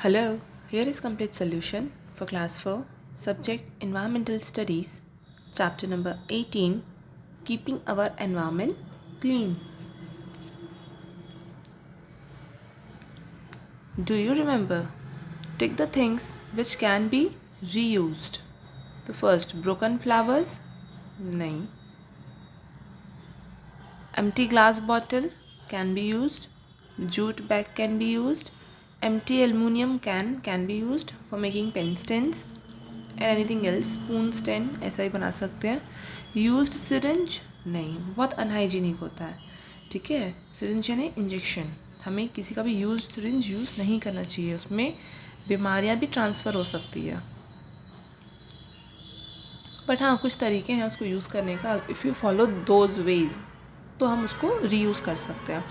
Hello, here is complete solution for class 4, subject Environmental Studies, chapter number 18, Keeping Our Environment Clean. Do you remember? Take the things which can be reused. The first, broken flowers? No. Empty glass bottle can be used. Jute bag can be used. Empty aluminum can be used for making pen stands and anything else. Spoon stand ऐसा ही बना सकते हैं. Used syringe नहीं, बहुत unhygienic होता है. ठीक है, सिरिंज यानी इंजेक्शन. हमें किसी का भी यूज्ड सिरिंज यूज़ नहीं करना चाहिए, उसमें बीमारियां भी ट्रांसफ़र हो सकती है. बट हाँ, कुछ तरीके हैं उसको यूज़ करने का. If you follow those ways तो हम उसको रीयूज़ कर सकते हैं.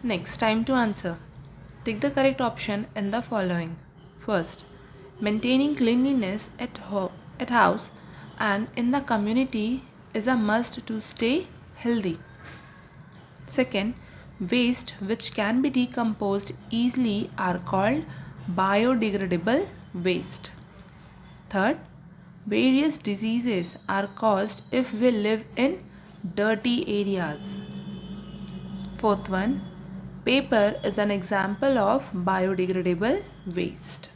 Next, time to answer. Tick the correct option in the following. First, maintaining cleanliness at house and in the community is a must to stay healthy. Second, waste which can be decomposed easily are called biodegradable waste. Third, various diseases are caused if we live in dirty areas. Fourth one, paper is an example of biodegradable waste.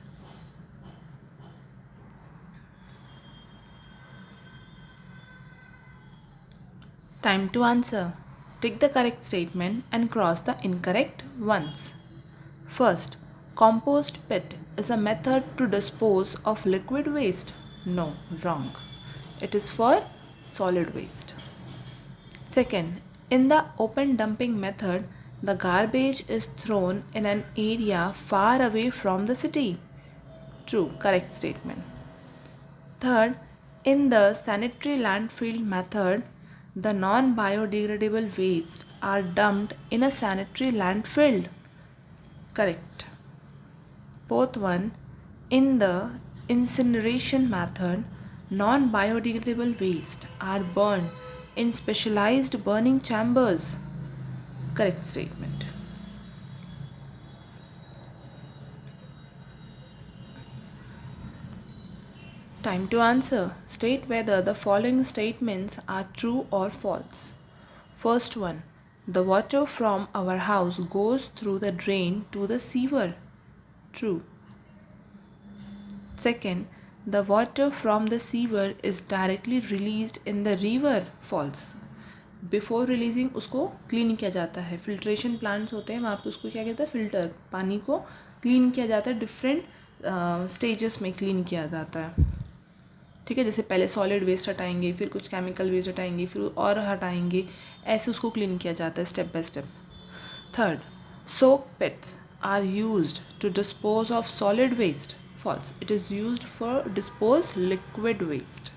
Time to answer. Tick the correct statement and cross the incorrect ones. First, compost pit is a method to dispose of liquid waste. No, wrong. It is for solid waste. Second, in the open dumping method, the garbage is thrown in an area far away from the city. True, correct statement. Third, in the sanitary landfill method, the non-biodegradable wastes are dumped in a sanitary landfill. Correct. Fourth one, in the incineration method, non-biodegradable waste are burned in specialized burning chambers. Correct statement. Time to answer. State whether the following statements are true or false. First one, the water from our house goes through the drain to the sewer. True. Second, the water from the sewer is directly released in the river. False. Before releasing उसको clean किया जाता है. Filtration plants होते हैं, वहाँ पे उसको क्या कहते हैं, फ़िल्टर, पानी को क्लीन किया जाता है. डिफरेंट स्टेजेस में क्लीन किया जाता है. ठीक है, जैसे पहले सॉलिड वेस्ट हटाएंगे, फिर कुछ केमिकल वेस्ट हटाएंगे, फिर और हटाएंगे, ऐसे उसको क्लीन किया जाता है step by step. Third, soak pits are used to dispose of solid waste. False. It is used for dispose liquid waste.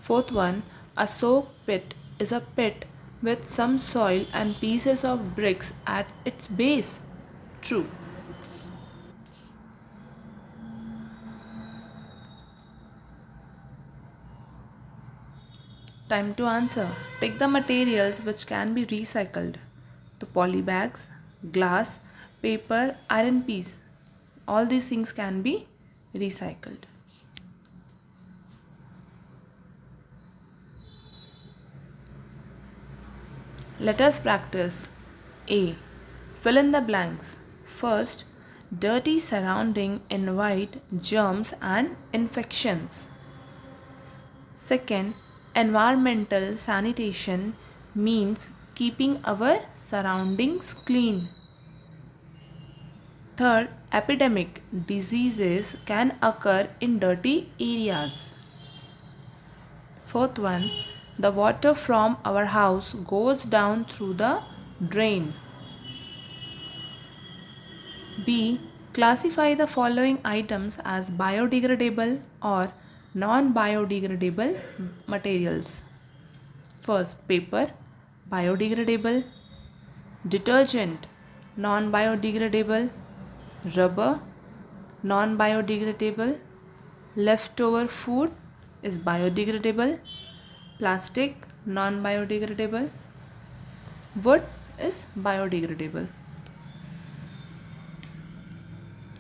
Fourth one, a soak pit is a pit with some soil and pieces of bricks at its base. True. Time to answer. Take the materials which can be recycled. The poly bags, glass, paper, iron piece. All these things can be recycled. Let us practice. A. Fill in the blanks. First, dirty surrounding invite germs and infections. Second, environmental sanitation means keeping our surroundings clean. Third, epidemic diseases can occur in dirty areas. Fourth one, the water from our house goes down through the drain. B. Classify the following items as biodegradable or non-biodegradable materials. First, paper, biodegradable. Detergent, non-biodegradable. Rubber, non-biodegradable. Leftover food is biodegradable. Plastic, non-biodegradable. Wood is biodegradable.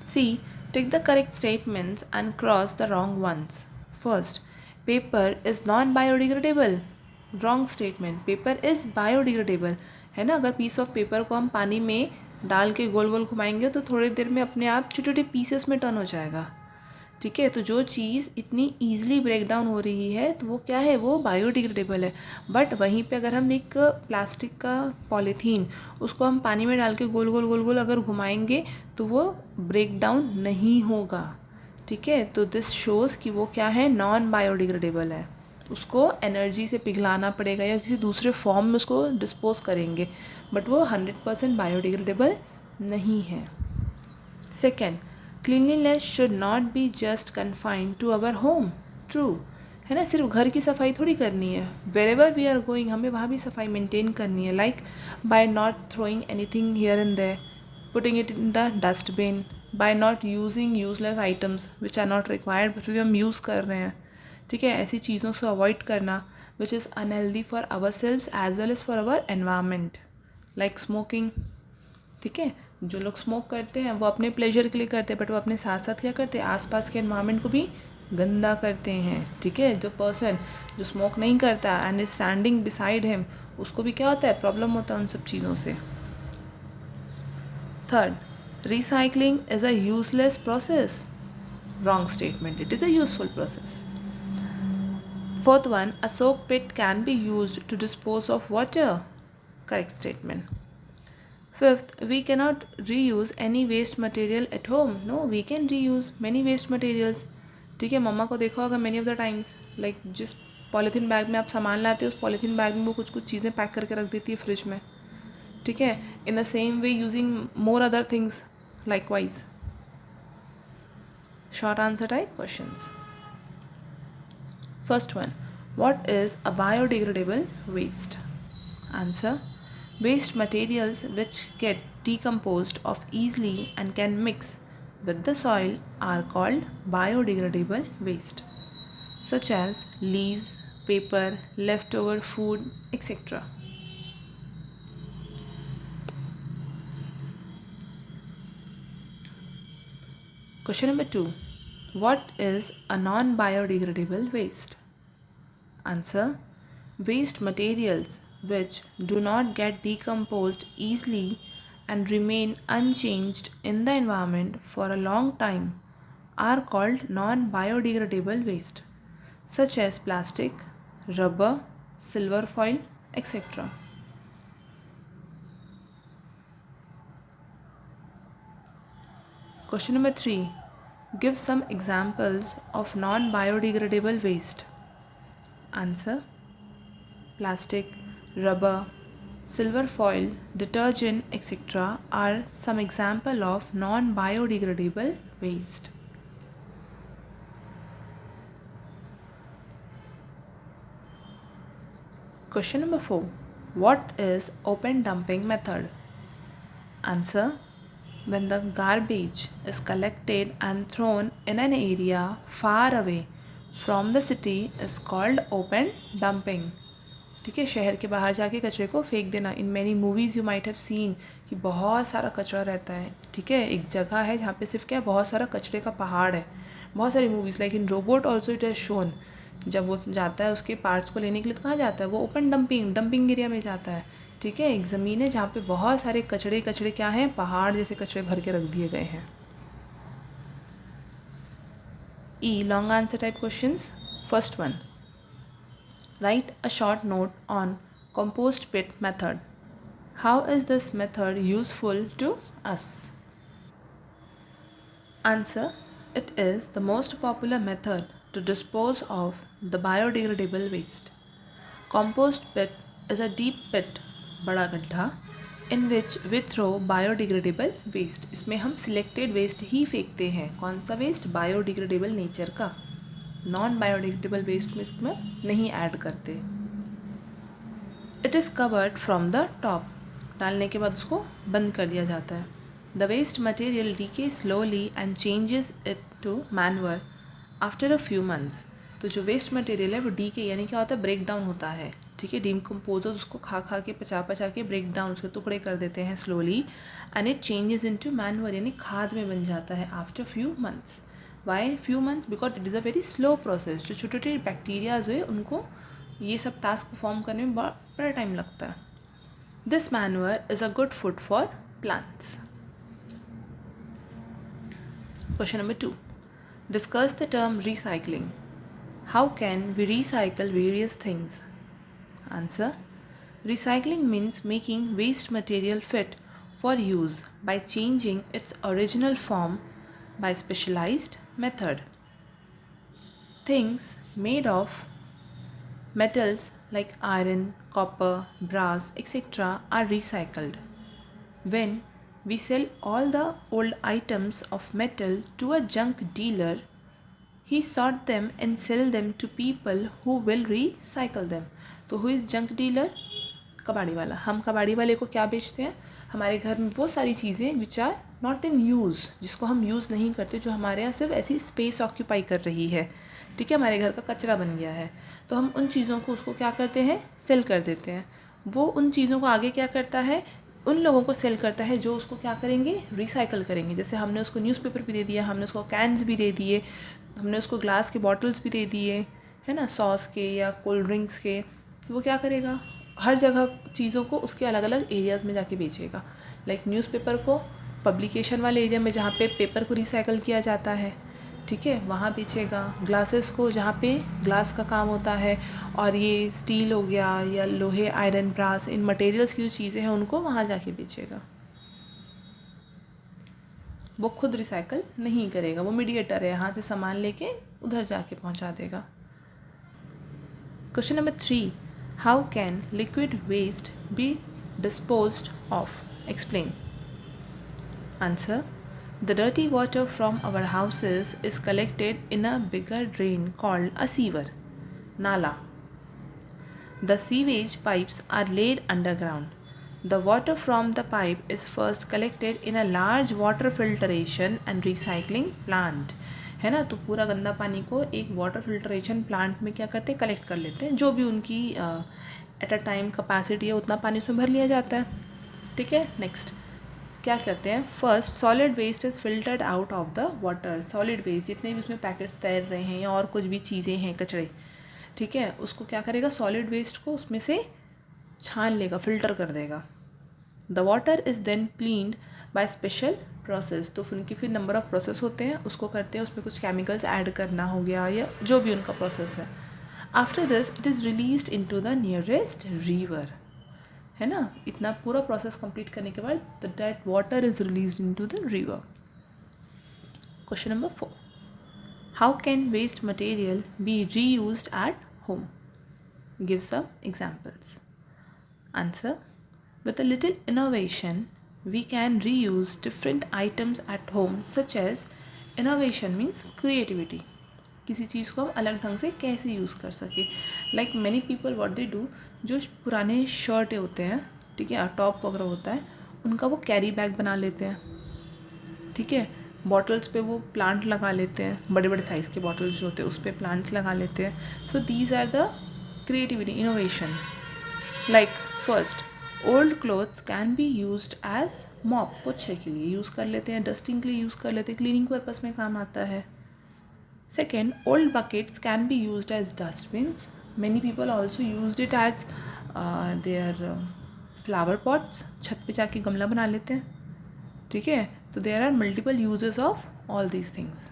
C. Take the correct statements and cross the wrong ones. First, paper is non-biodegradable. Wrong statement. Paper is biodegradable. है ना, अगर piece of paper को हम पानी में डाल के गोल गोल घुमाएंगे तो थोड़ी देर में अपने आप छोटे छोटे पीसेस में टर्न हो जाएगा. ठीक है, तो जो चीज़ इतनी ईजिली ब्रेक डाउन हो रही है तो वो क्या है, वो बायोडिग्रेडेबल है. बट वहीं पे अगर हम एक प्लास्टिक का पॉलीथीन उसको हम पानी में डाल के गोल गोल गोल गोल अगर घुमाएंगे तो वो ब्रेक डाउन नहीं होगा. ठीक है, तो दिस शोज़ कि वो क्या है, नॉन बायोडिग्रेडेबल है. उसको एनर्जी से पिघलाना पड़ेगा या किसी दूसरे फॉर्म में उसको डिस्पोज करेंगे, बट वो 100% बायोडिग्रेडेबल नहीं है. Second, cleanliness should not be just confined to our home. True है ना, सिर्फ घर की सफाई थोड़ी करनी है. Wherever we are going हमें वहाँ भी सफाई मेंटेन करनी है. Like by not throwing anything here and there, putting it in the dustbin, by not using useless items which are not required but भी हम यूज़ कर रहे हैं. ठीक है, ऐसी चीज़ों से अवॉइड करना which is unhealthy for ourselves as well as for our environment. Like smoking. ठीक है, जो लोग स्मोक करते हैं वो अपने प्लेजर के लिए करते हैं, बट वो अपने साथ साथ क्या करते हैं, आसपास के एनवायरनमेंट को भी गंदा करते हैं. ठीक है, जो पर्सन जो स्मोक नहीं करता and is standing beside him, उसको भी क्या होता है, प्रॉब्लम होता है उन सब चीज़ों से. Third, recycling is a useless process. Wrong statement. It is a useful process. Fourth one, a soak pit can be used to dispose of water. Correct statement. Fifth, we cannot reuse any waste material at home. No, we can reuse many waste materials. ठीक है, मम्मा को देखा होगा many of the times, like जिस polythene bag में आप सामान लाते हो उस पॉलीथीन बैग में वो कुछ कुछ चीज़ें पैक करके रख देती है फ्रिज में. ठीक है, in the same way using more other things likewise. Short answer type questions. First one, what is a biodegradable waste? Answer, waste materials which get decomposed of easily and can mix with the soil are called biodegradable waste, such as leaves, paper, leftover food, etc. Question number 2. What is a non-biodegradable waste? Answer, waste materials which do not get decomposed easily and remain unchanged in the environment for a long time are called non-biodegradable waste, such as plastic, rubber, silver foil, etc. Question number 3. Give some examples of non-biodegradable waste. Answer, plastic, rubber, silver foil, detergent, etc. are some example of non-biodegradable waste. Question number 4. What is open dumping method? Answer, when the garbage is collected and thrown in an area far away from the city is called open dumping. ठीक है, शहर के बाहर जाके कचरे को फेंक देना. In many movies you might have seen कि बहुत सारा कचरा रहता है. ठीक है, एक जगह है जहाँ पे सिर्फ क्या है, बहुत सारा कचरे का पहाड़ है. बहुत सारी movies like in robot also it has shown. जब वो जाता है उसके पार्ट्स को लेने के लिए तो कहाँ जाता है, वो ओपन डंपिंग एरिया में जाता है. ठीक है, एक ज़मीन है जहाँ पे बहुत सारे कचड़े क्या हैं, पहाड़ जैसे कचरे भर के रख दिए गए हैं. E. Long answer type questions. First one, write a short note on compost pit method. How is this method useful to us? Answer, it is the most popular method to dispose of the biodegradable waste. Compost pit is a deep pit, बड़ा गड्ढा, in which we throw biodegradable waste. इसमें हम selected waste ही फेंकते हैं. कौन सा waste? biodegradable nature का. Non biodegradable waste में इसमें नहीं ऐड करते. It is covered from the top. डालने के बाद उसको बंद कर दिया जाता है. The waste material decay slowly and changes it to manure after a few months. तो जो वेस्ट मटेरियल है वो डीके यानी क्या होता है, ब्रेक डाउन होता है. ठीक है, डीकम्पोजर उसको खा खा के पचा के ब्रेक डाउन उसके टुकड़े कर देते हैं slowly, and it changes into manure यानी खाद में बन जाता है after few months. Why few months? Because it is a very slow process. जो छोटे छोटे बैक्टीरियाज है उनको ये सब टास्क परफॉर्म करने में बड़ा टाइम लगता है. This manure is a good food for plants. Question number 2. Discuss the term recycling. How can we recycle various things? Answer. Recycling means making waste material fit for use by changing its original form by specialized method. Things made of metals like iron, copper, brass, etc. are recycled. When we sell all the old items of metal to a junk dealer, he sort them and sell them to people who will recycle them. तो who is junk dealer? कबाड़ी वाला. हम कबाड़ी वाले को क्या बेचते हैं? हमारे घर में वो सारी चीज़ें which are not in use, जिसको हम यूज़ नहीं करते, जो हमारे यहाँ सिर्फ ऐसी स्पेस ऑक्यूपाई कर रही है. ठीक है, हमारे घर का कचरा बन गया है, तो हम उन चीज़ों को उसको क्या करते हैं? सेल कर देते हैं. वो उन चीज़ों को आगे क्या करता है? उन लोगों को सेल करता है जो उसको क्या करेंगे? रिसाइकल करेंगे. जैसे हमने उसको न्यूज़पेपर भी दे दिया, हमने उसको कैन्स भी दे दिए, हमने उसको ग्लास के बॉटल्स भी दे दिए, है ना, सॉस के या कोल्ड ड्रिंक्स के. तो वो क्या करेगा? हर जगह चीज़ों को उसके अलग अलग एरियाज़ में जाके बेचेगा. लाइक न्यूज़पेपर को पब्लिकेशन वाले एरिया में जहाँ पे पेपर को रिसाइकल किया जाता है, ठीक है, वहाँ बेचेगा. ग्लासेस को जहाँ पे ग्लास का काम होता है, और ये स्टील हो गया या लोहे, आयरन, ब्रास, इन मटेरियल्स की जो चीज़ें हैं उनको वहाँ जाके बेचेगा. वो खुद रिसाइकल नहीं करेगा, वो मीडिएटर है, यहाँ से सामान लेके उधर जाके पहुँचा देगा. Question number 3. How can liquid waste be disposed of? Explain. Answer. The dirty water from our houses is collected in a bigger drain called a sewer, nala. The sewage pipes are laid underground. The water from the pipe is first collected in a large water filtration and recycling plant. है ना, तो पूरा गंदा पानी को एक water filtration plant में क्या करते हैं? कलेक्ट कर लेते हैं. जो भी उनकी एट अ टाइम कैपेसिटी है उतना पानी उसमें भर लिया जाता है. ठीक है, नेक्स्ट क्या करते हैं? First, solid waste is filtered out of the water. Solid waste जितने भी उसमें पैकेट्स तैर रहे हैं या और कुछ भी चीज़ें हैं, कचड़े, ठीक है, उसको क्या करेगा? सॉलिड वेस्ट को उसमें से छान लेगा, फिल्टर कर देगा. The water is then cleaned by special process. तो उनकी फिर नंबर ऑफ प्रोसेस होते हैं, उसको करते हैं, उसमें कुछ केमिकल्स ऐड करना हो गया या जो भी उनका प्रोसेस है. After this it is released into the nearest river. है ना, इतना पूरा प्रोसेस कंप्लीट करने के बाद that water is released into the river. Question number 4. How can waste material be reused at home? Give some examples. Answer. With a little innovation we can reuse different items at home, such as innovation means creativity. किसी चीज़ को हम अलग ढंग से कैसे use कर सके. Like many people what they do, जो पुराने शर्ट होते हैं, ठीक है, टॉप वगैरह होता है, उनका वो कैरी बैग बना लेते हैं. ठीक है, बॉटल्स पे वो प्लांट लगा लेते हैं, बड़े बड़े साइज़ के बॉटल्स जो होते हैं उस पर प्लांट्स लगा लेते हैं. So these are the creativity, innovation. Like first, old clothes can be used as mop. पोछे के लिए यूज़ कर लेते हैं, डस्टिंग के लिए यूज़ कर लेते हैं, क्लीनिंग पर्पस में काम आता है. Second, old buckets can be used as dustbins. Many people also used it as their flower pots. छत पे जाके गमला बना लेते हैं. ठीक है, तो there are multiple uses of all these things.